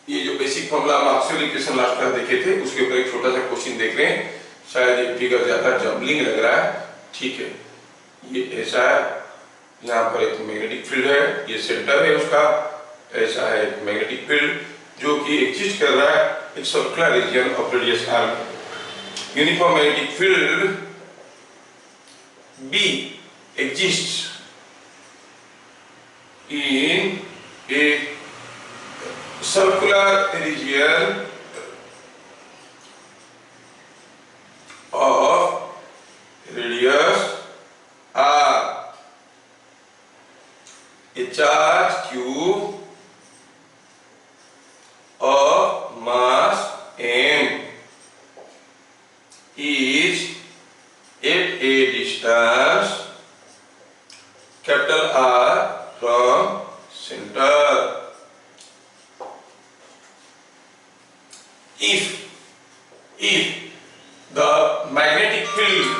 ये जो basic formula Maxwell equation last class देखे थे उसके ऊपर एक छोटा सा क्वेश्चन देख रहे हैं। शायद ये फिगर ज्यादा जम्बलिंग लग रहा है, ठीक है। ये ऐसा है, यहाँ पर एक मैग्नेटिक फील्ड है, ये सेंटर है उसका, ऐसा है मैग्नेटिक फील्ड जो कि एग्जिस्ट कर रहा है एक circular region of radius r। Uniform magnetic field B exists in a circular region of radius r. A charge q of mass m is at a distance capital R from center. If the magnetic field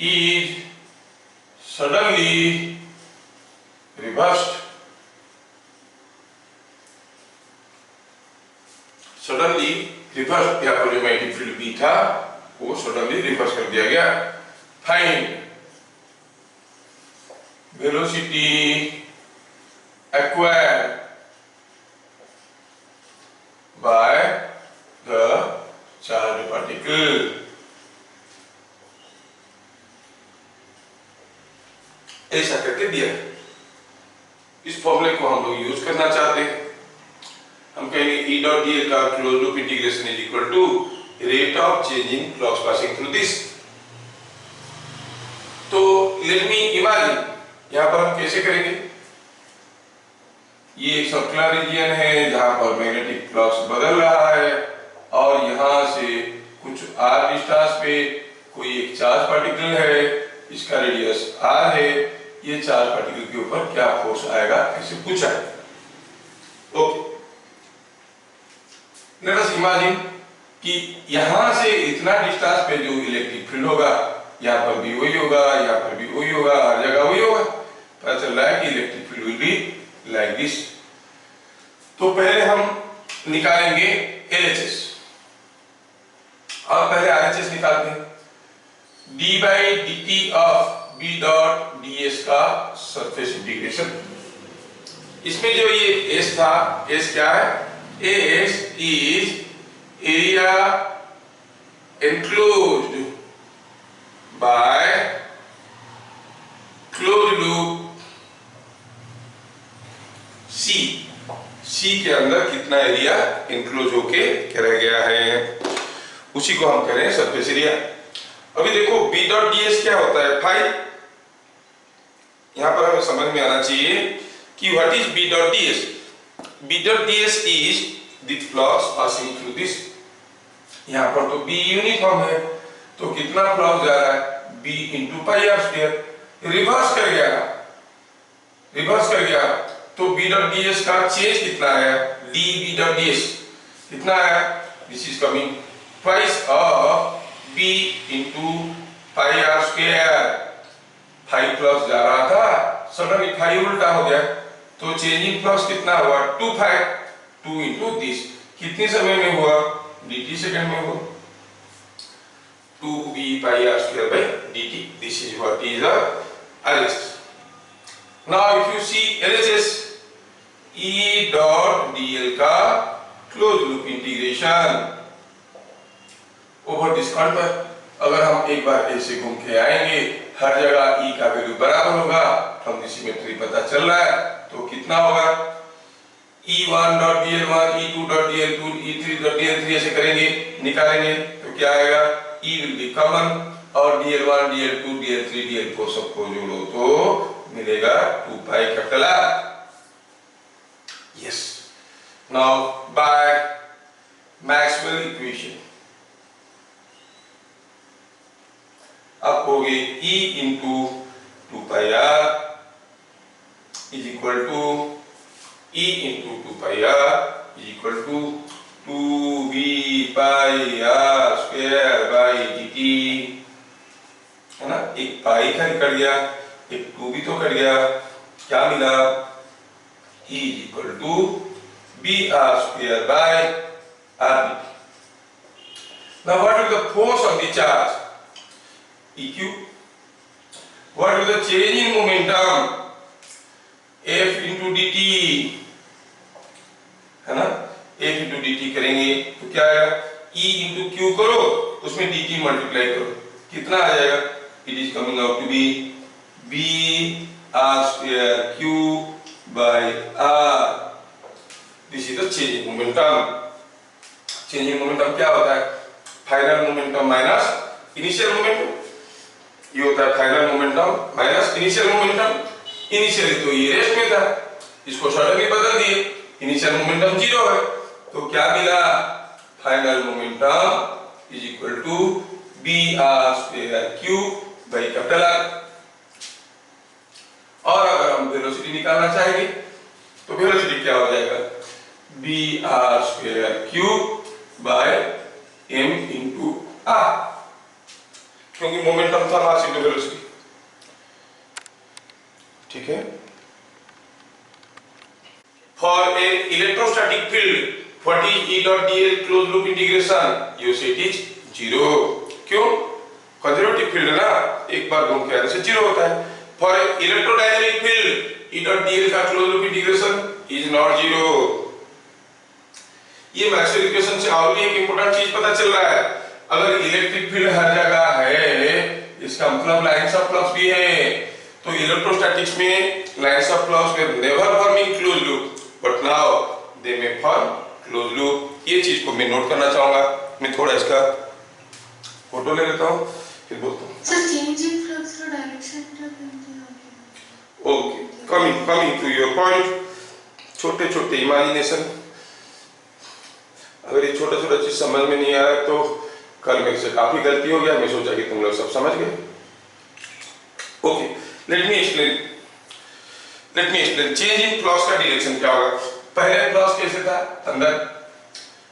is suddenly reversed, यहाँ पर जो magnetic field B था वो suddenly reverse कर दिया गया। Find velocity acquired by the charged particle। ऐसा करके दिया। इस फॉर्मूले को हम लोग यूज करना चाहते हैं। हम कहेंगे E डॉट dl का close loop integration is equal to rate of change in flux passing through this. तो लेट मी इमेजिन, यहां पर हम कैसे करेंगे, ये एक सर्कुलर रीजन है जहां पर मैग्नेटिक फ्लक्स बदल रहा है और यहां से कुछ r डिस्टेंस पे कोई एक चार्ज पार्टिकल है, इसका रेडियस r है। ये चार्ज पार्टिकल के ऊपर क्या फोर्स आएगा ऐसे पूछा है। ओके, लेट अस इमेजिन कि यहां से इतना डिस्टेंस पे जो इलेक्ट्रिक फील्ड होगा, यहां पर भी वही होगा, यहां पर भी वही होगा, हर जगह वही होगा। पता चल रहा है कि electric field will be like this. तो पहले हम निकालेंगे LHS और पहले RHS निकालते हैं। d by dt of B dot ds का सरफेस इंटीग्रेशन। इसमें जो ये S था, S क्या है, S is area enclosed by closed loop C के अंदर कितना एरिया एनक्लोज होके रह गया है, उसी को हम कह रहे हैं सरफेस एरिया। अभी देखो B डॉट ds क्या होता है, फाई। यहां पर हमें समझ में आना चाहिए कि what is B dot ds। B dot ds is the flux passing through this। यहाँ पर तो B यूनिफॉर्म है, तो कितना फ्लक्स जा रहा है, B into pi r square। Reverse कर गया तो B dot ds का चेंज कितना है, dB dot ds कितना है, this is coming twice of B into pi r square। 5 flux जा रहा था, सडनली 5 उल्टा हो गया, तो चेंजिंग फ्लक्स कितना हुआ, 2 into दिस। कितने समय में हुआ, dt सेकंड में हुआ, 2b pi r square by dt। This is what is the LHS। Now if you see LHS, E dot dl का close loop integration over this conductor. अगर हम एक बार ऐसे घूम के आएंगे, हर जगह E का वैल्यू बराबर होगा, हम सिमेट्री पता चल रहा है, तो कितना होगा, E1 dot dl1, E2 dot dl2, E3 dot dl3 ऐसे करेंगे, निकालेंगे तो क्या आएगा, E विल बी कॉमन और dl1 dl2 dl3 dl4 सबको जोड़ो तो मिलेगा 2 pi capital R। Yes, now by Maxwell equation अब होगी E into 2 pi R is equal to E into 2 pi r is equal to 2b pi r square by dt। एक पाई का cut गया, एक 2 भी तो कट गया, क्या मिला? E equal to B R square by R B. Now what is the force on the charge? EQ. What is the change in momentum? F into dt, है ना? F into dt करेंगे तो क्या आएगा? E into Q करो, उसमें dt multiply करो, कितना आ जाएगा? It is coming out to be B R square Q by R. This is the change in momentum. Change in momentum क्या होता है? Final momentum minus initial momentum. ये होता है final momentum minus initial momentum. Initially तो ये rest में था, इसको सडनली बदल दिए, इनिशियल मोमेंटम 0 है, तो क्या मिला? Final momentum is equal to B R square Q by capital R. और अगर हम वेलोसिटी निकालना चाहेंगे तो वेलोसिटी क्या हो जाएगा? B R square Q by M into R, क्योंकि मोमेंटम था मास इनटू वेलोसिटी। ठीक है। For a electrostatic field what is E dot dl close loop integration? You say it is 0। क्यों? कंजर्वेटिव फील्ड है ना, एक बार घूम के आने से 0 होता है। For electrodynamic field E dot dl का close loop integration is not 0। ये मैक्सवेल इक्वेशन से और भी एक इंपॉर्टेंट चीज पता चल रहा है। अगर इलेक्ट्रिक फील्ड हर जगह है, इसका मतलब लाइंस ऑफ फ्लक्स भी है, तो इलेक्ट्रोस्टैटिक्स में lines of flux way never forming close loop but now they may form close loop. ये चीज को मैं नोट करना चाहूंगा। मैं थोड़ा इसका फोटो ले लेता हूं फिर बोलता हूं। सर चेंज इन फ्लक्स का डायरेक्शन क्या करते हैं? Okay, coming to your point, छोटे छोटे इमेजिनेशन। अगर ये छोटा छोटा चीज समझ में नहीं आ रहा तो कल मेरे से काफी गलती हो गया, मैं सोचा कि तुम लोग सब समझ गए। Okay, let me explain change in flux का डायरेक्शन क्या होगा। पहले फ्लक्स कैसे था? अंदर,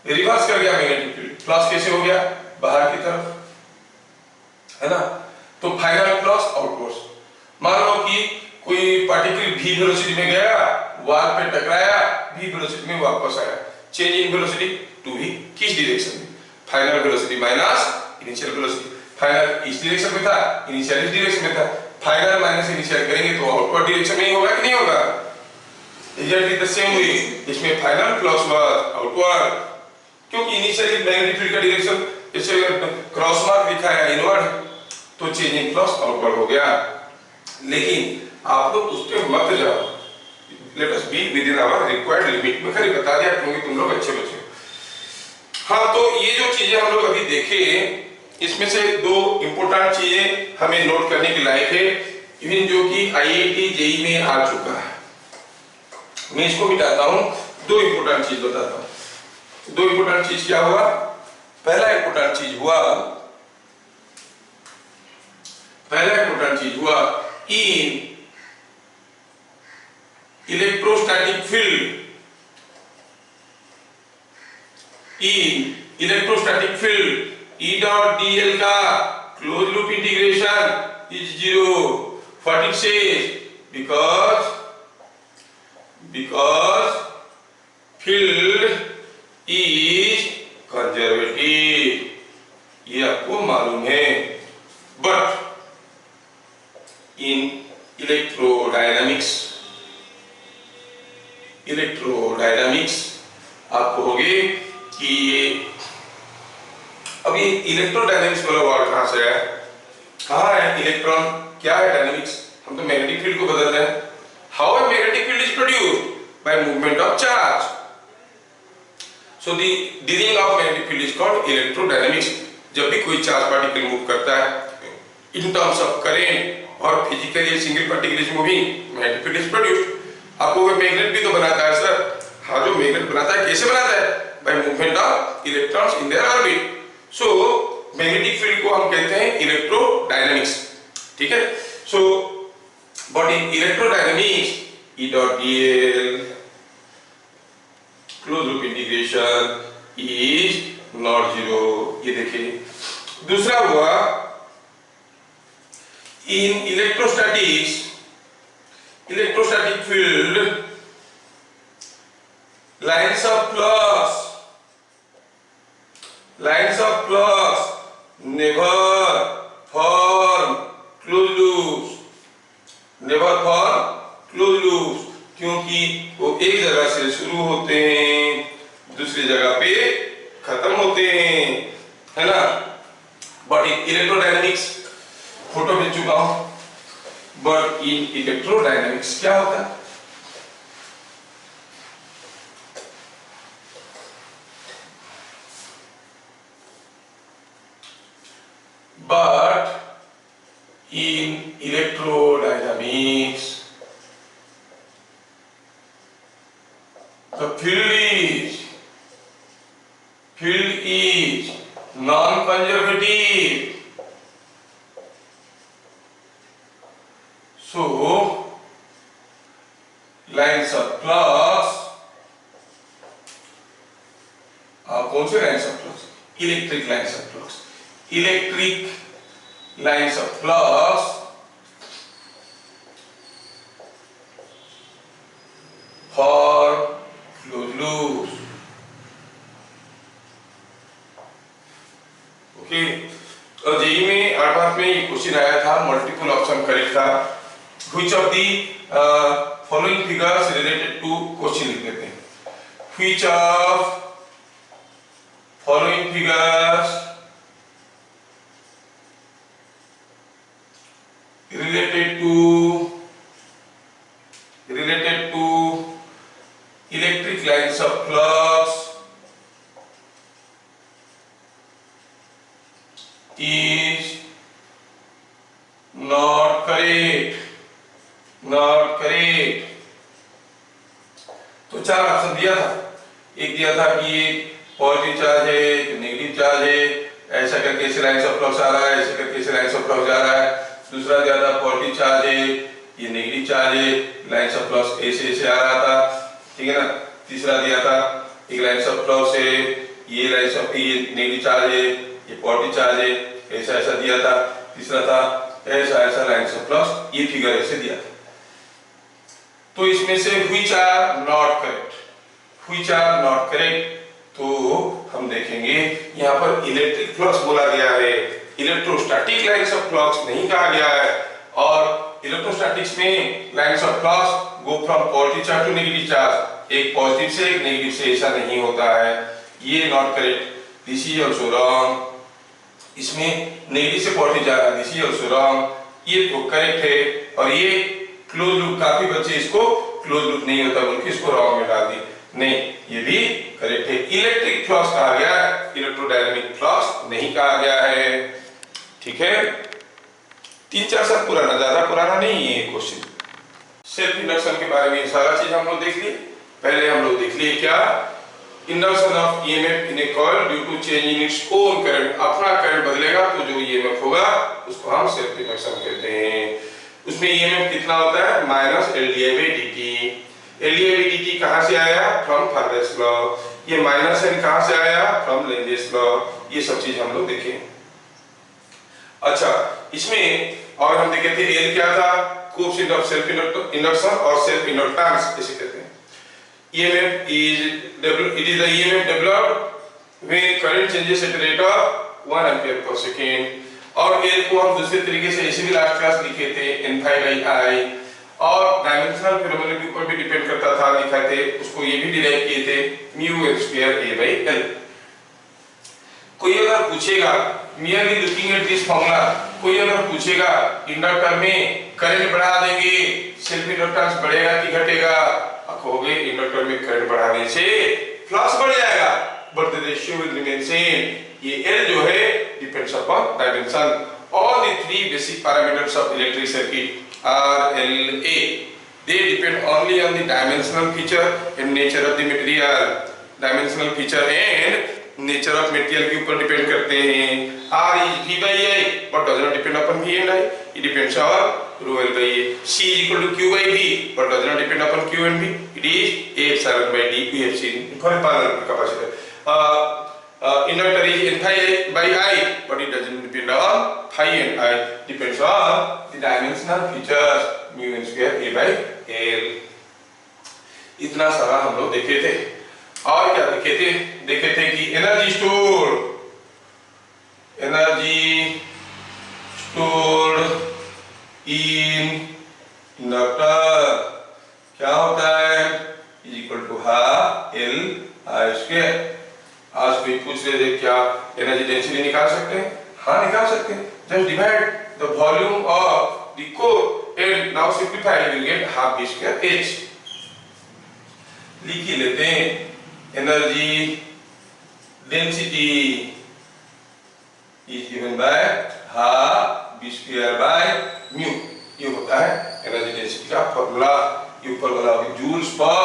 रिवर्स कर गया मैग्नेटिक फील्ड, फ्लक्स कैसे हो गया? बाहर की तरफ, है ना? तो फाइनल फ्लक्स आउटवर्ड्स। मान लो कि कोई पार्टिकल v वेलोसिटी में गया, वॉल पे टकराया, v वेलोसिटी में वापस आया, change in velocity to v किस डायरेक्शन में? Final velocity minus initial velocity. Final इस डायरेक्शन में था, इनिशियल इस डायरेक्शन में था, फाइनल माइनस इनिशियल करेंगे तो आउटवर्ड डायरेक्शन में ही होगा कि नहीं होगा? एग्जैक्टली द सेम वे इसमें फाइनल फ्लक्स वाज आउटवर्ड, क्योंकि इनिशियली मैग्नेटिक फील्ड का डायरेक्शन जैसे क्रॉस मार्क दिखाया इनवर्ड, तो चेंज इन फ्लक्स आउटवर्ड हो गया। लेकिन आप लोग उस पे मत जाओ, let us be within our required limit. मैं खाली बता दिया क्योंकि तुम लोग अच्छे बच्चे हो। हाँ, तो ये जो चीजें हम लोग अभी देखे, इसमें से 2 इंपॉर्टेंट चीजें हमें नोट करने की लायक है, इवन जो कि IIT JEE में आ चुका है। मैं इसको मिटाता हूं, 2 इंपॉर्टेंट चीज बताता हूं। 2 इंपॉर्टेंट चीज क्या हुआ? पहला इंपॉर्टेंट चीज हुआ इन electrostatic field, E dot dl का close loop integration is 0। What it says? Because field is conservative, ये आपको मालूम है। बट इन इलेक्ट्रोडायनामिक्स आप कहोगे कि ये अभी इलेक्ट्रोडायनामिक्स वाला वर्ड कहां से आया? कहां है इलेक्ट्रॉन? क्या है डायनामिक्स? हम तो मैग्नेटिक फील्ड को बदल रहे हैं। How a magnetic field is produced? By movement of charge. So the design of magnetic field is called electrodynamics. जब भी कोई चार्ज पार्टिकल मूव करता है इन टर्म्स ऑफ करंट और physically single particle is moving, magnetic field is produced. आपको magnet भी तो बनाता है सर। हाँ, जो मैग्नेट बनाता है कैसे बनाता है? By movement of electrons in their orbit. So magnetic field को हम कहते हैं इलेक्ट्रोडायनामिक्स। ठीक है। So but in electrodynamics E dot dl close loop integration is not 0। ये देखिए। दूसरा हुआ In electrostatic field, lines of flux never form closed loops, क्योंकि वो एक जगह से शुरू होते हैं दूसरी जगह पे खत्म होते हैं, है ना। बट इन इलेक्ट्रोडायनेमिक्स, फोटो भेज चुका हूं, बट इन इलेक्ट्रोडायनेमिक्स क्या होता है? But in electrodynamics, the field is non-conservative. So lines of flux, कौन से lines of flux? Electric lines of flux for closed loops. Okay, और जेई में एडवांस में ये क्वेश्चन आया था, मल्टीपल ऑप्शन करेक्ट था। Which of the following figures related to, question लिख देते हैं, which of following figures related to electric lines of flux is not correct. तो चार ऑप्शन दिया था, एक दिया था कि ये पॉजिटिव चार्ज है, नेगेटिव चार्ज है, ऐसा करके इसे लाइंस ऑफ फ्लक्स आ रहा है, ऐसा करके इसे लाइंस ऑफ फ्लक्स जा रहा है। दूसरा दिया था पॉजिटिव चार्ज है, ये नेगेटिव चार्ज है, लाइंस ऑफ फ्लक्स ऐसे आ रहा था, ठीक है ना। तीसरा दिया था एक लाइंस ऑफ फ्लक्स है, ये लाइंस ऑफ, ये नेगेटिव चार्ज है, ये पॉजिटिव चार्ज है, ऐसा दिया था। तीसरा था ऐसा लाइंस ऑफ फ्लक्स, ये फिगर ऐसे दिया था। तो इसमें से व्हिच आर नॉट करेक्ट, तो हम देखेंगे यहाँ पर इलेक्ट्रिक फ्लक्स बोला गया है, इलेक्ट्रोस्टैटिक लाइंस ऑफ फ्लक्स नहीं कहा गया है। और इलेक्ट्रोस्टैटिक्स में lines of flux go from positive charge to negative charge, एक पॉजिटिव से एक नेगेटिव से, ऐसा नहीं होता है, ये not correct, this is also wrong. इसमें नेगेटिव से पॉजिटिव जा रहा है, दिस इज आल्सो रॉन्ग, ये तो करेक्ट है। और ये क्लोज लूप, काफी बच्चे इसको क्लोज लूप नहीं होता बोल के इसको रॉन्ग में डाल दी, नहीं, ये भी करेक्ट है। इलेक्ट्रिक फ्लक्स कहा गया, इलेक्ट्रोडायनामिक फ्लक्स नहीं कहा गया है, ठीक है। 3-4 साल पुराना, ज्यादा पुराना नहीं है ये क्वेश्चन। सेल्फ इंडक्शन के बारे में सारा चीज हम लोग देख लिए। पहले हम लोग देख लिए क्या, induction of EMF in a coil due to change in its own current, अपना करंट बदलेगा तो जो ईएमएफ होगा उसको हम सेल्फ इंडक्शन कहते हैं। उसमें ईएमएफ कितना होता है, माइनस LdI/dt। LdI/dt कहां से आया, फ्रॉम फैराडेस लॉ। ये माइनस साइन कहां से आया, फ्रॉम लेंजेस लॉ। ये सब चीज हम लोग देखें। अच्छा, इसमें और हम देखे थे एल क्या था, कोएफिशिएंट ऑफ सेल्फ इंडक्शन और सेल्फ इंडक्टेंस इसे कहते हैं। EMF is it is the EMF developed when current changes at a rate of 1 ampere per second। और एल को हम दूसरे तरीके से ऐसे भी लास्ट क्लास लिखे थे n∅i, और डायमेंशनल फिनोमेना के ऊपर भी डिपेंड करता था, लिखा थे उसको, ये भी डिराइव किए थे μL²A/L। कोई अगर पूछेगा merely looking at this formula, कोई अगर पूछेगा इंडक्टर में करंट बढ़ा देंगे सेल्फ इंडक्टेंस बढ़ेगा कि घटेगा, कहोगे इंडक्टर में करंट बढ़ाने से फ्लक्स बढ़ जाएगा, but the ratio will remain same. ये L जो है depends upon dimension. All the 3 basic parameters of electric circuit are LA, they depend only on the dimensional feature and nature of the material। Dimensional feature and nature of material के ऊपर depend करते हैं। R is V/I but does not depend upon V and I, it depends on rho L/A। C is equal to Q/V but does not depend upon Q and V, it is A/D we have seen for a parallel capacitor। Inductor is N∅I but it doesn't depend on phi and I, depends on the dimensional features mu n square a by l। इतना सारा हम लोग देखे थे। और क्या देखे थे कि एनर्जी स्टोर्ड इन इंडक्टर क्या होता है, is equal to half L I square. आज कोई पूछ रहे थे क्या एनर्जी डेंसिटी निकाल सकते हैं? हाँ निकाल सकते हैं। Just divide the volume of the core and now simplify you will get half B square H. लिख ही लेते हैं energy density is given by half B square by mu. ये होता है एनर्जी डेंसिटी का फॉर्मूला। ये फॉर्मूला है joules per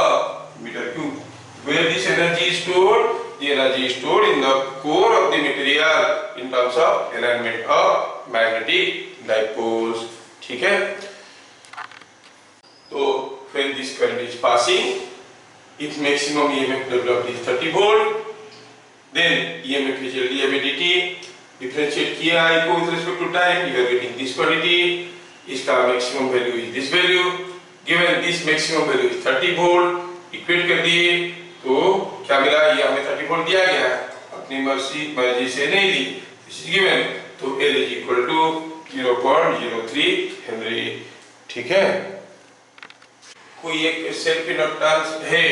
metre cube. Where this energy is stored? The energy is stored in the core of the material in terms of alignment of magnetic dipoles। ठीक है? तो when this current is passing, its maximum EMF developed is 30 volt, then EMF is LdI by dt, differentiate किया I को with respect to time, you are getting this quantity, इसका maximum value is this value, given this maximum value is 30 volt, equate कर दिए तो क्या मिला, ये हमें 30 वोल्ट दिया गया है, अपनी मर्जी से नहीं दी, दिस इज गिवन, तो L is equal to 0.03 henry. ठीक है? कोई एक सेल्फ इंडक्टेंस है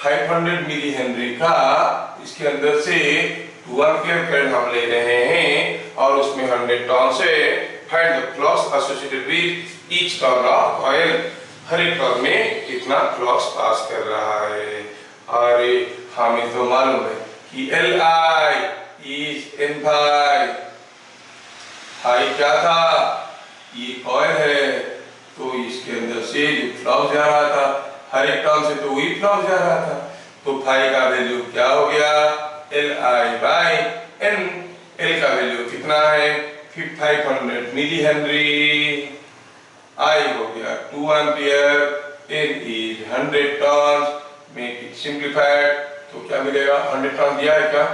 500 मिली हेनरी का, इसके अंदर से 2 एम्पीयर करंट हम ले रहे हैं और उसमें 100 टर्न से find the flux associated with each turn of coil. हर एक टर्न में कितना फ्लक्स पास कर रहा है। और हमें तो मालूम है कि Li is N phi. Phi क्या था, ये कॉइल है, तो इसके अंदर से जो फ्लक्स जा रहा था हर एक टर्न से तो वही फ्लक्स जा रहा था, तो फाई का वैल्यू क्या हो गया Li बाय N। L का वैल्यू कितना है 500 मिली हेनरी, I हो गया 2 ampere, N is 100 turns, make it simplified, तो क्या मिलेगा 100 टर्न दिया है क्या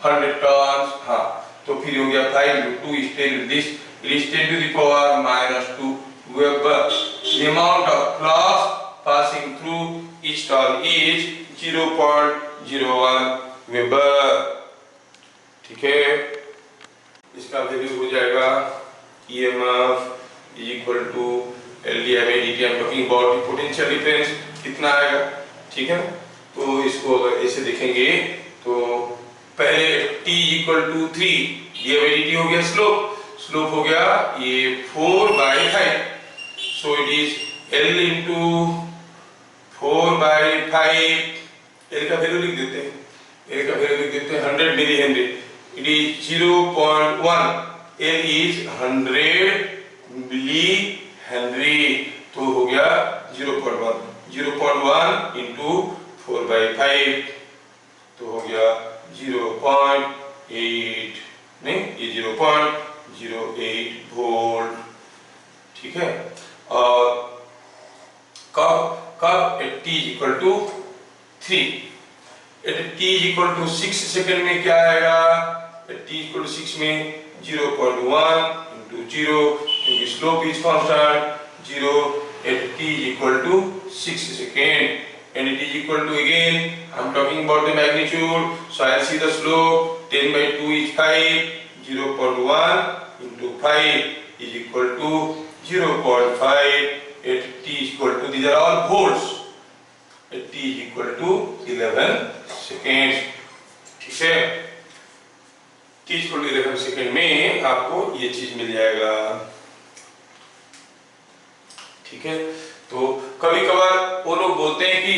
100 टर्न्स, हाँ, तो फिर हो गया 5 into 2 is 10 into this, it is 10 to the power minus 2 Weber। The amount of flux passing through each turn is 0.01 Weber। ठीक है? इसका वैल्यू हो जाएगा EMF is equal to LdI by dt। I'm talking about the potential difference, कितना आएगा? ठीक है? तो इसको अगर ऐसे देखेंगे तो पहले t equal to 3 di by dt हो गया स्लोप हो गया ये 4/5, so it is L into 4/5। L का वैल्यू लिख देते हैं 100 milli henry, it is 0.1, L is 100 milli henry, तो हो गया 0.1 into 4/5, तो हो गया 0.8, नहीं ये 0.08 वोल्ट। ठीक है? और कब at t equal to 3, at t equal to 6 second में क्या आएगा, एट t इक्वल टू 6 में 0.1 into 0, क्योंकि slope is constant 0, at t is equal to 6 second, and it is equal to, again I am talking about the magnitude, so I will see the slope 10/2 is 5, 0.1 into 5 is equal to 0.5, at t is equal to, these are all volts, at t is equal to 11 seconds। ठीक है? t is equal to 11 second में आपको ये चीज मिल जाएगा। ठीक है? तो कभी कभार वो लोग बोलते हैं कि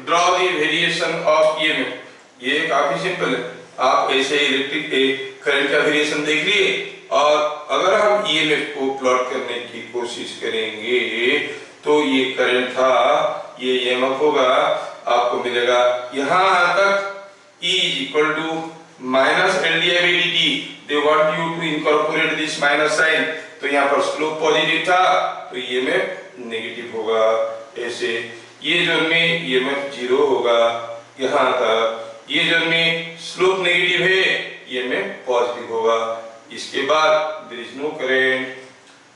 draw the variation of EMF। ये काफी सिंपल है, आप ऐसे इलेक्ट्रिक करंट का वेरिएशन देख लिए और अगर हम EMF को प्लॉट करने की कोशिश करेंगे तो ये करंट था, ये EMF होगा, आपको मिलेगा यहाँ तक E is equal to minus LdI by dt। They want you to incorporate this minus sign, तो यहाँ पर स्लोप पॉजिटिव था तो EMF नेगेटिव होगा। ऐसे ये जोन में EMF 0 होगा यहाँ तक, ये जोन में स्लोप नेगेटिव है EMF पॉजिटिव होगा। इसके बाद देयर इज नो करंट,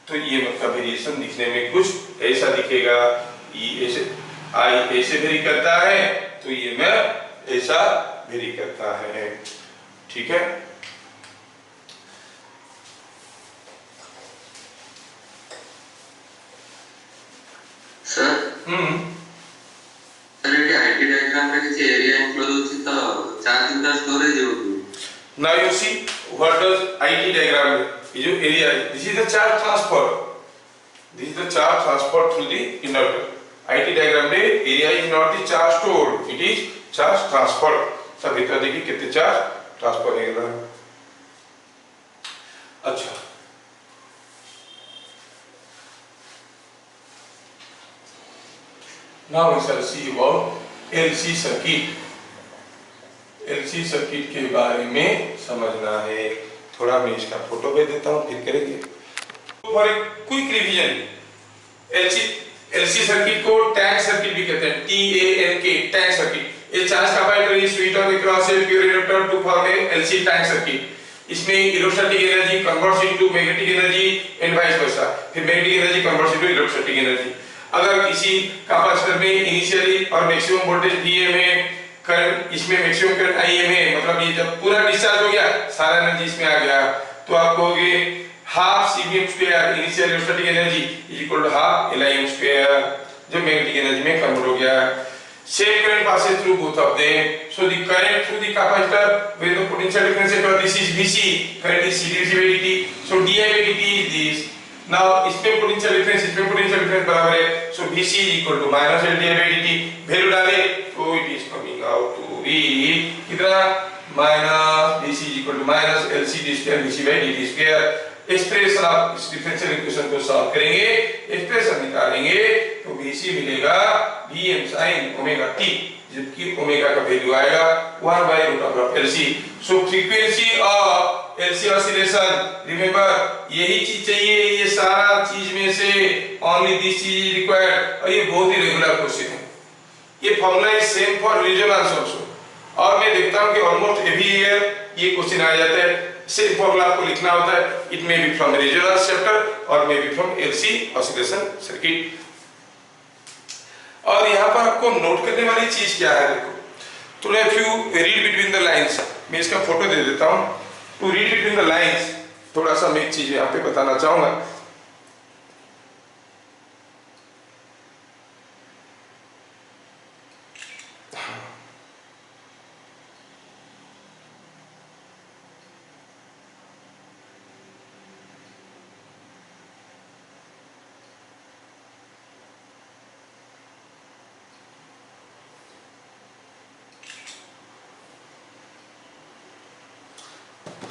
तो ये मतलब वेरिएशन दिखने में कुछ ऐसा दिखेगा। ये ऐसे आई ऐसे वेरी करता है तो ये में ऐसा वेरी करता है। ठीक है, सर आईटी डायग्राम रे किसी एरिया एनक्लोज होची तो चार्ज का स्टोरेज होगी। now you see what does IT diagram, ये जो एरिया है, this is the charge transfer, this is the charge transfer through the inductor। IT diagram में area is not the charge stored, it is charge transfer। सब भीतर देखिए कितने charge transfer हो रहा है। अच्छा, now we shall see about LC circuit. LC circuit के बारे में समझना है। थोड़ा मैं इसका फोटो भेज देता हूँ, फिर करेंगे। For a quick revision, LC circuit को टैंक सर्किट भी कहते हैं, TANK, टैंक सर्किट। ये charge capacitor is switch on across a pure inductor to form a LC tank circuit. इसमें electrostatic energy converts into magnetic energy and vice versa, फिर magnetic energy converts into electrostatic energy. अगर किसी capacitor में initially और maximum voltage VM है, current इसमें maximum current IM है, मतलब ये जब पूरा डिस्चार्ज हो गया, सारा एनर्जी इसमें आ गया, तो आप कहोगे half CVM square initial electrostatic energy is equal to half LIM square, जो मैग्नेटिक एनर्जी में कन्वर्ट हो गया। Same current passes through both of them, so the current through the capacitor when the potential difference is this is VC, current is CdVC by dt, so di by dt is this। now इसमें potential difference बराबर है, so VC is equal to minus LdI by dt। Value डाले तो it is coming out to be कितना, minus VC is equal to minus LC d square VC by dt square। Expression आप इस differential equation को solve करेंगे, expression निकालेंगे तो VC मिलेगा Vm sin ओमेगा t, जबकि ओमेगा का वैल्यू आएगा 1 by root of LC। So frequency of LC oscillation, remember यही चीज चाहिए, ये सारा चीज में से ओनली दिस चीज रिक्वायर्ड। और ये बहुत ही रेगुलर क्वेश्चन है, ये formula is same for resonance also. और मैं देखता हूं कि ऑलमोस्ट एवरी ईयर ये क्वेश्चन आ जाता है, सेम फार्मूला आपको लिखना होता है। It may be from resonance chapter or may be from LC oscillation circuit. और यहाँ पर आपको नोट करने वाली चीज क्या है, देखो, थोड़ा if you read between the lines, मैं इसका फोटो दे देता हूँ। To read between the lines थोड़ा सा मैं एक चीज यहाँ पे बताना चाहूंगा।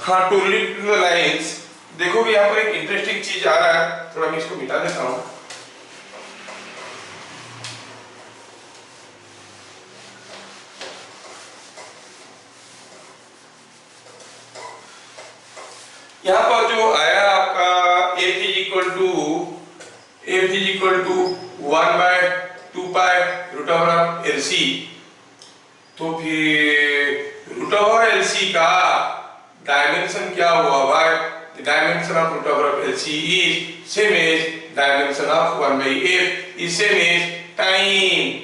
हाँ, टू रीड द लाइंस, देखो कि यहाँ पर एक इंटरेस्टिंग चीज आ रहा है, थोड़ा मैं इसको मिटा देता हूँ। यहाँ पर जो आया आपका F is equal to 1 by 2 pi root over LC, तो फिर root over LC का डायमेंशन क्या हुआ भाई, the dimension of root over LC is same as dimension of 1 by F is same as time,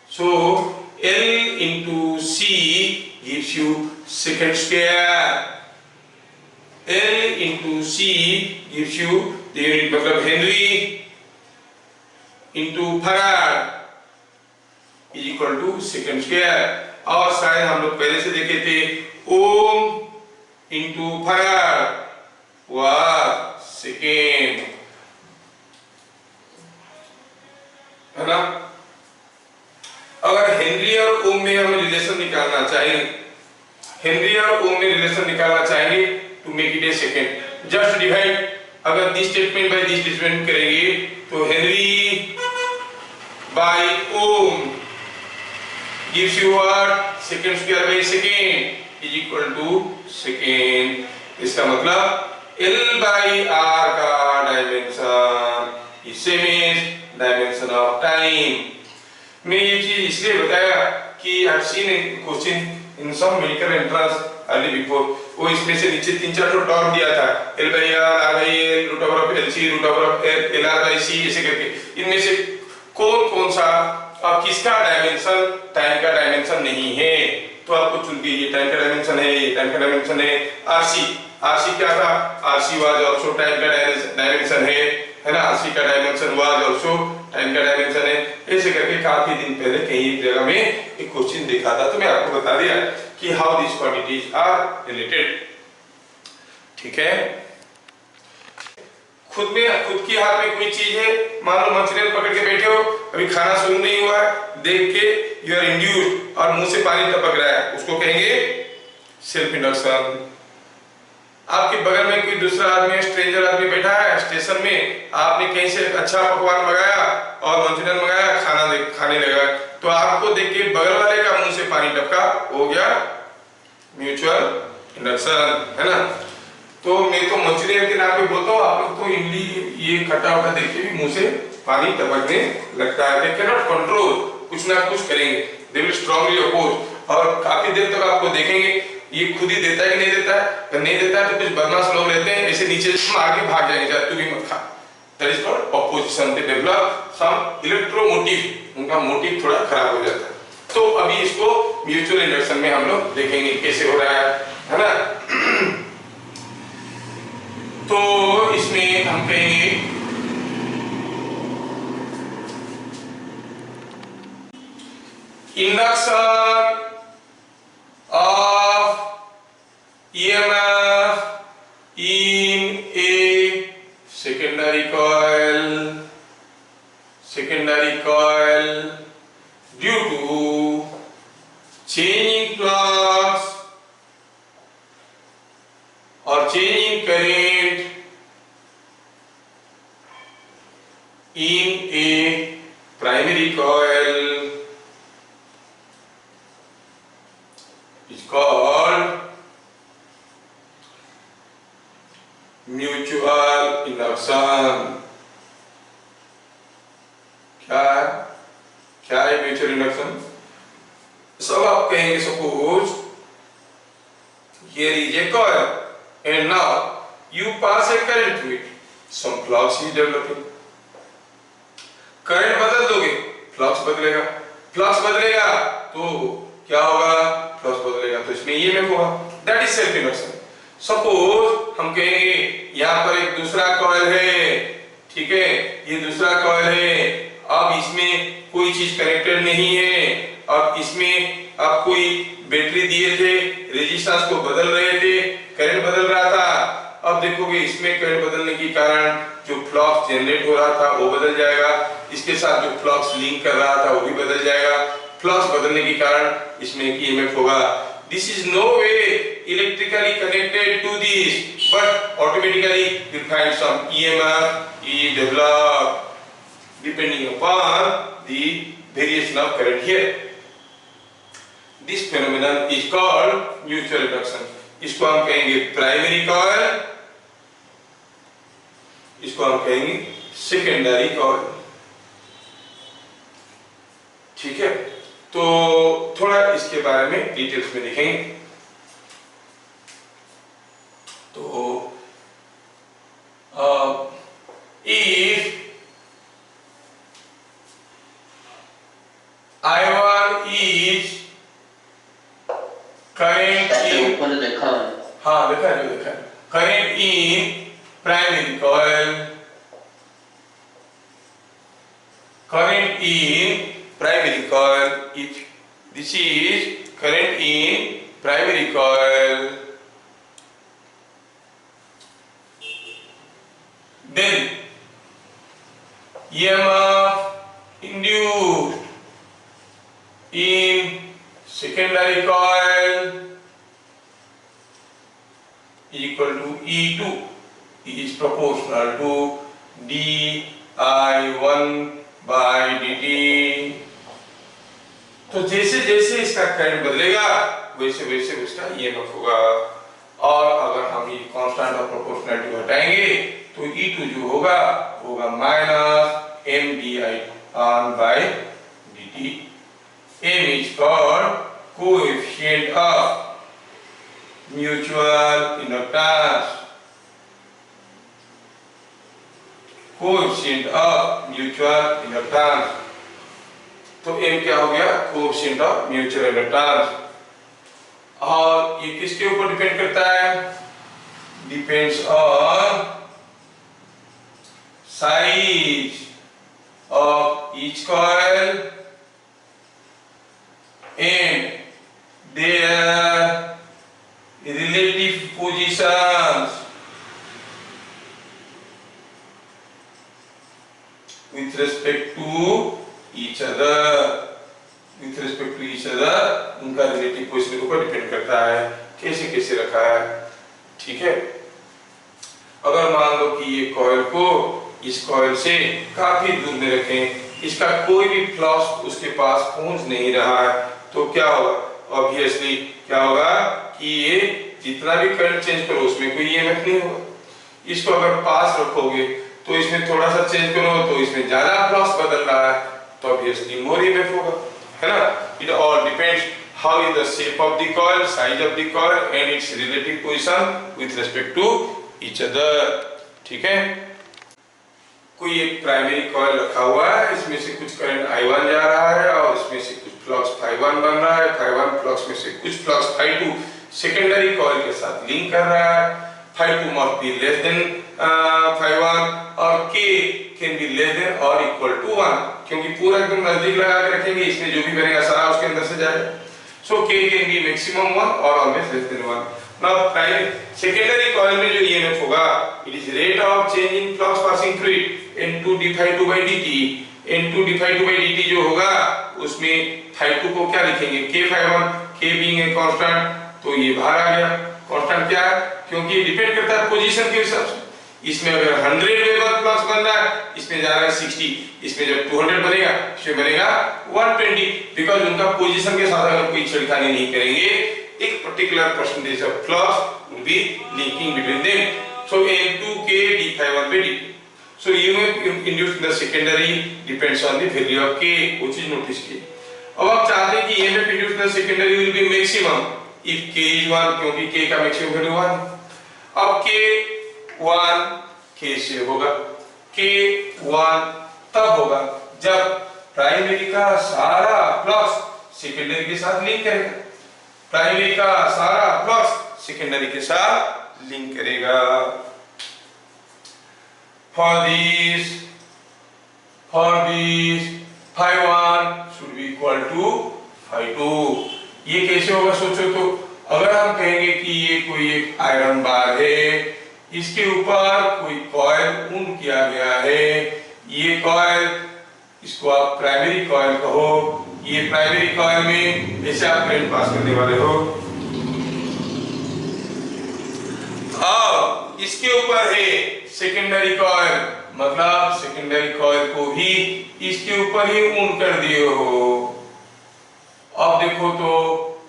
so L into C gives you second square, L into C gives you the unit मतलब Henry into Farad is equal to second square। और शायद हम लोग पहले से देखे थे ohm into farad watt second, है ना। अगर हेनरी और ओम में हम रिलेशन निकालना चाहेंगे, हेनरी और ओम में रिलेशन निकालना चाहेंगे to make it a second, just divide, अगर this statement by this statement करेंगे तो henry by ohm gives you what, second square by second is equal to second। इसका मतलब L by R का dimension is same as dimension of time। मैं ये चीज इसलिए बताया कि I've seen a question in some medical entrance early before, वो इसमें से नीचे 3-4 तो टॉर्क दिया था, L by R, R by L, root over of LC, root over of LR by C, ऐसे करके इनमें से कौन कौन सा अब किसका डायमेंशन टाइम का डायमेंशन नहीं है, तो आपको चुन के ये टाइम का डायमेंशन है, ये टाइम का डायमेंशन है। RC क्या था, RC वाज आल्सो टाइम का डायमेंशन है ना, RC का डायमेंशन वाज आल्सो टाइम का डायमेंशन है। ऐसे करके काफी दिन पहले कहीं एक जगह में एक क्वेश्चन देखा था, तो मैं आपको बता दिया कि how this quantities are related. ठीक है, खुद की हाथ में कोई चीज है, मान लो मंचूरियन पकड़ के बैठे हो, अभी खाना शुरू नहीं हुआ है, देख के यू आर इंड्यूस्ड और मुंह से पानी टपक रहा है, उसको कहेंगे सेल्फ इंडक्शन। आपके बगल में कोई दूसरा आदमी, स्ट्रेंजर आदमी बैठा है स्टेशन में, आपने कहीं से अच्छा पकवान मंगाया और मंचूरियन मंगाया, खाने लगा, तो आपको देख के बगल वाले का मुंह से पानी टपका, हो गया म्यूचुअल इंडक्शन, है ना। तो मैं तो मंचूरियन के नाम पे बोलता हूँ, आप लोग तो इमली ये खट्टा वट्टा देख के भी मुंह से पानी टपकने लगता है। दे कैन नॉट कंट्रोल, कुछ ना कुछ करेंगे, दे विल स्ट्रांगली अपोज। और काफी देर तक आपको देखेंगे ये खुद ही देता है कि नहीं देता है, अगर नहीं देता है तो कुछ बदमाश लोग रहते हैं ऐसे नीचे मार के भाग जाएंगे, तू भी मत खा। That is called opposition, they develop some electromotive, उनका मोटिव थोड़ा खराब हो जाता है। तो अभी इसको म्यूचुअल इंडक्शन में हम लोग देखेंगे कैसे हो रहा है ना। तो इसमें हम कहेंगे induction of EMF in a secondary coil due to changing flux or changing current in a primary coil is called mutual induction. क्या है म्यूचुअल इंडक्शन? सब आप कहेंगे suppose here is a coil and now you pass a current to it, some flux is developing। Current बदल दोगे, flux बदलेगा तो क्या होगा, फ्लक्स बदलेगा तो इसमें ईएमएफ होगा, that is self induction. Suppose हम कहेंगे यहाँ पर एक दूसरा कॉइल है, ठीक है, ये दूसरा कॉइल है, अब इसमें कोई चीज कनेक्टेड नहीं है, अब इसमें आप कोई बैटरी दिए थे, रेजिस्टेंस को बदल रहे थे, करंट बदल रहा था, अब देखोगे इसमें करंट बदलने के कारण जो फ्लक्स जनरेट हो रहा था वो बदल जाएगा, इसके साथ जो फ्लक्स लिंक कर रहा था वो भी बदल जाएगा, फ्लक्स बदलने के कारण इसमें एक ईएमएफ होगा। This is no way electrically connected to this, but automatically you find some EMF is developed depending upon the variation of current here. This phenomenon is called mutual induction. इसको हम कहेंगे primary coil, इसको हम कहेंगे secondary coil. ठीक है, तो थोड़ा इसके बारे में डिटेल्स में देखेंगे। तो if I1 is current in, ऊपर देखा है, हाँ देखा है, current in primary coil, current in primary coil, if this is current in primary coil, then EMF induced in secondary coil equal to E2 is proportional to dI1 by dt। तो जैसे जैसे इसका करंट बदलेगा वैसे वैसे उसका EMF होगा, और अगर हम ये कांस्टेंट ऑफ प्रोपोर्शनलिटी हटाएंगे तो E2 जो होगा minus mdI1 by dt। m is called coefficient of mutual of mutual inductance. तो M क्या हो गया? Coefficient of mutual inductance. और ये किसके ऊपर डिपेंड करता है? Depends on size of each coil and their relative positions with respect to each other. With respect to each other, उनका relative position के ऊपर डिपेंड करता है कैसे कैसे रखा है। ठीक है, अगर मान लो कि ये कॉइल को इस कॉइल से काफी दूर में रखें, इसका कोई भी फ्लक्स उसके पास पहुंच नहीं रहा है, तो क्या होगा? ऑब्वियसली क्या होगा कि ये जितना भी करंट चेंज करो उसमें कोई ईएमएफ नहीं होगा। इसको अगर पास रखोगे तो इसमें थोड़ा सा चेंज करो तो इसमें ज्यादा फ्लक्स बदल रहा है, तो ऑब्वियसली मोर ईएमएफ होगा, है ना। It all depends how is the shape of the coil, size of the coil and its relative position with respect to each other. ठीक है, कोई एक प्राइमरी कॉइल रखा हुआ है, इसमें से कुछ करंट I1 जा रहा है और इसमें से कुछ फ्लक्स Φ1 बन रहा है, Φ1 फ्लक्स में से कुछ फ्लक्स Φ2 सेकेंडरी कॉइल के साथ लिंक कर रहा है। Φ2 must be less than Φ1 और K can be less than or equal to 1, क्योंकि पूरा एकदम नजदीक लगा के रखेंगे, इसमें जो भी बनेगा सारा उसके अंदर से जाएगा। So K can be maximum 1 or always less than 1। Now primary secondary coil में जो ईएमएफ होगा, it is rate of change in flux passing through it N2 d phi2 by dt। N2 d phi2 by dt जो होगा उसमें phi2 को क्या लिखेंगे? K phi1, K being a constant, तो ये बाहर आ गया। कांस्टेंट क्या है? क्योंकि ये डिपेंड करता है पोजीशन के हिसाब से। इसमें अगर 100 वेबर फ्लक्स बन रहा है, इसमें जा रहा है 60, इसमें जब 200 बनेगा इसमें बनेगा 120, बिकॉज उनका पोजीशन के साथ अगर कोई छेड़खानी नहीं करेंगे, एक particular percentage of flux will be linking between them. So N2K d phi1 by dt। So EMF induced in the secondary depends on the value of K, वो चीज नोटिस की। अब आप चाहते हैं कि EMF induced in the secondary will be maximum if K is 1, क्योंकि K का मैक्सिमम वैल्यू 1 है। अब K1 K से होगा, K1 तब होगा जब प्राइमरी का सारा फ्लक्स सेकेंडरी के साथ लिंक करेगा, प्राइमरी का सारा फ्लक्स सेकेंडरी के साथ लिंक करेगा। For this Φ1 should be equal to Φ2। ये कैसे होगा सोचो तो, अगर हम कहेंगे कि ये कोई एक आयरन बार है, इसके ऊपर कोई कॉइल वुंड किया गया है, ये कॉइल, इसको आप प्राइमरी कॉइल कहो, ये प्राइमरी कॉइल में जैसे आप करंट पास करने वाले हो, अब इसके ऊपर है सेकेंडरी कॉइल, मतलब सेकेंडरी कॉइल को भी इसके ऊपर ही वुंड कर दिए हो। अब देखो तो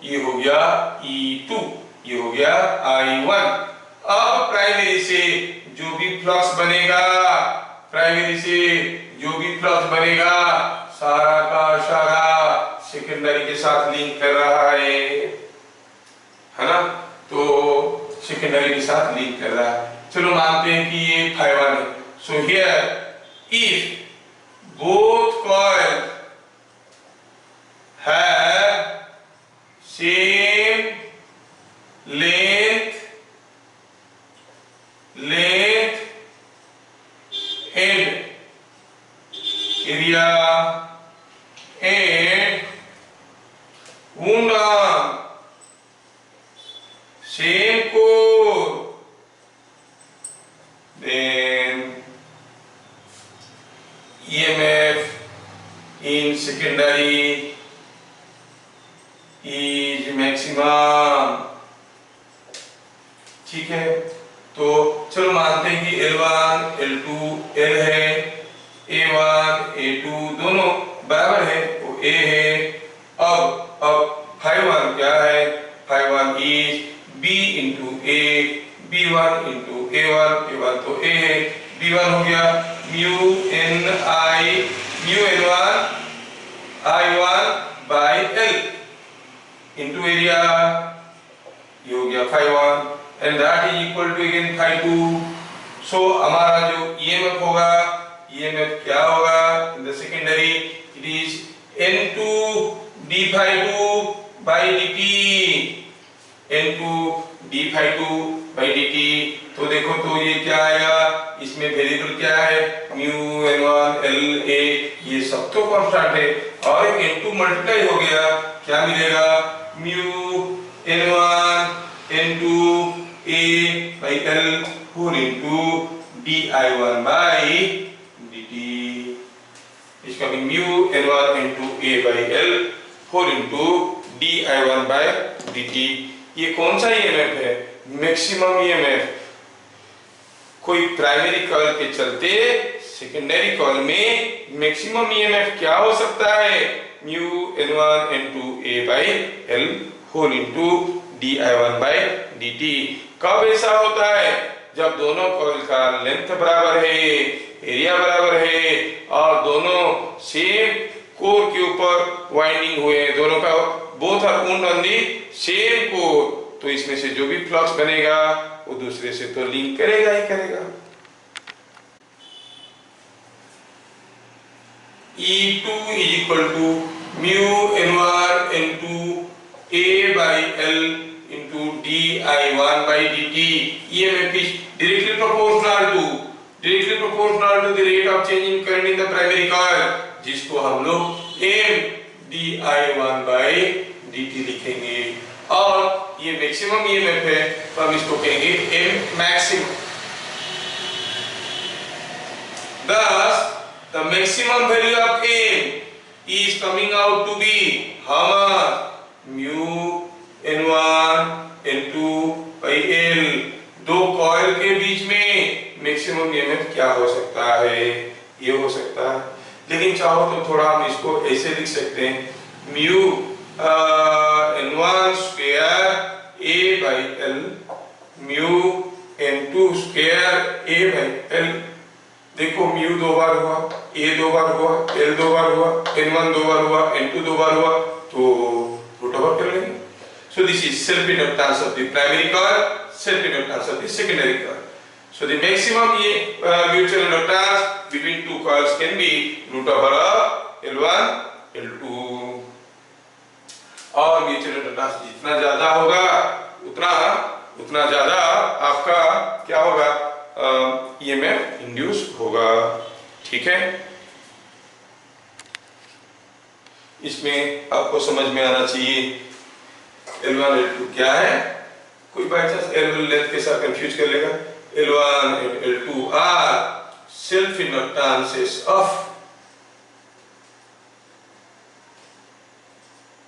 ये हो गया E2, ये हो गया I1। अब प्राइमरी से जो भी फ्लक्स बनेगा, प्राइमरी से जो भी फ्लक्स बनेगा सारा का सारा सेकेंडरी के साथ लिंक कर रहा है ना, तो सेकेंडरी के साथ लिंक कर रहा है। चलो मानते हैं कि ये Φ1 है। So here if both coil have same length and area and wound on same core, then EMF in secondary is maximum। ठीक है, तो चलो मानते हैं कि L1, L2, L है, A1, A2 दोनों बराबर है, वो A है। अब Φ1 क्या है? Φ1 is B into A, B1 into A1, A1 तो A है, B1 हो गया mu N1 I1 by L into area, ये हो गया Φ1 and that is equal to again Φ2। so हमारा जो EMF होगा EMF क्या होगा in the secondary, it is N2 d phi 2 by dt, N2 d phi 2 by dt। तो देखो तो ये क्या आएगा, इसमें वेरिएबल क्या है, म्यू n1 l a, ये सब तो कांस्टेंट है, और n2 मल्टीप्लाई हो गया, क्या मिलेगा, mu n1 n2 a by l whole into di1 by dt is coming mu n1 into a by l whole into di1 by dt। ये कौन सा EMF है, मैक्सिमम EMF। कोई प्राइमरी कॉइल के चलते सेकेंडरी कॉइल में maximum EMF क्या हो सकता है, mu n1 into a by l whole into di1 by dt। कब ऐसा होता है, जब दोनों कॉइल का लेंथ बराबर है, एरिया बराबर है, और दोनों सेम कोर के ऊपर वाइंडिंग हुए, दोनों का both are wound on the same core, तो इसमें से जो भी फ्लक्स बनेगा वो दूसरे से तो लिंक करेगा ही करेगा। E2 is equal to mu n1 into a by l into di1 by dt। EMF is directly proportional to the rate of change in current in the primary coil, जिसको हम लोग m di1 by dt लिखेंगे, और ये maximum EMF है तो हम इसको कहेंगे m maximum। Thus the maximum value of m is coming out to be how much, mu n1 n2 by l। दो कॉइल के बीच में मैक्सिमम EMF क्या हो सकता है, ये हो सकता है, लेकिन चाहो तो थोड़ा हम इसको ऐसे लिख सकते हैं, mu n1 square a by l mu n2 square a by l। देखो म्यू दो बार हुआ, a दो बार हुआ, l दो बार हुआ, n1 दो बार हुआ, n2 दो बार हुआ, तो रूट ओवर कर लेंगे। So this is self inductance of the primary coil, self inductance of the secondary coil. So the maximum mutual inductance between two coils can be root over L1 L2, और mutual inductance जितना ज्यादा होगा उतना ज्यादा आपका क्या होगा, EMF induce होगा। ठीक है, इसमें आपको समझ में आना चाहिए L1 L2 क्या है, कोई बाई चांस L1 लेंथ के साथ कंफ्यूज कर लेगा। L1 and L2 are self inductances of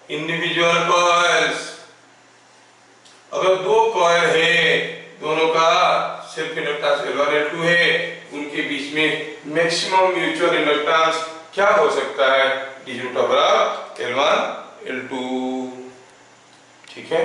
individual coils। अगर दो कॉइल है, दोनों का सेल्फ इंडक्टेंस L1 L2 है, उनके बीच में मैक्सिमम म्यूचुअल इंडक्टेंस क्या हो सकता है, D root over L1 L2। ठीक है।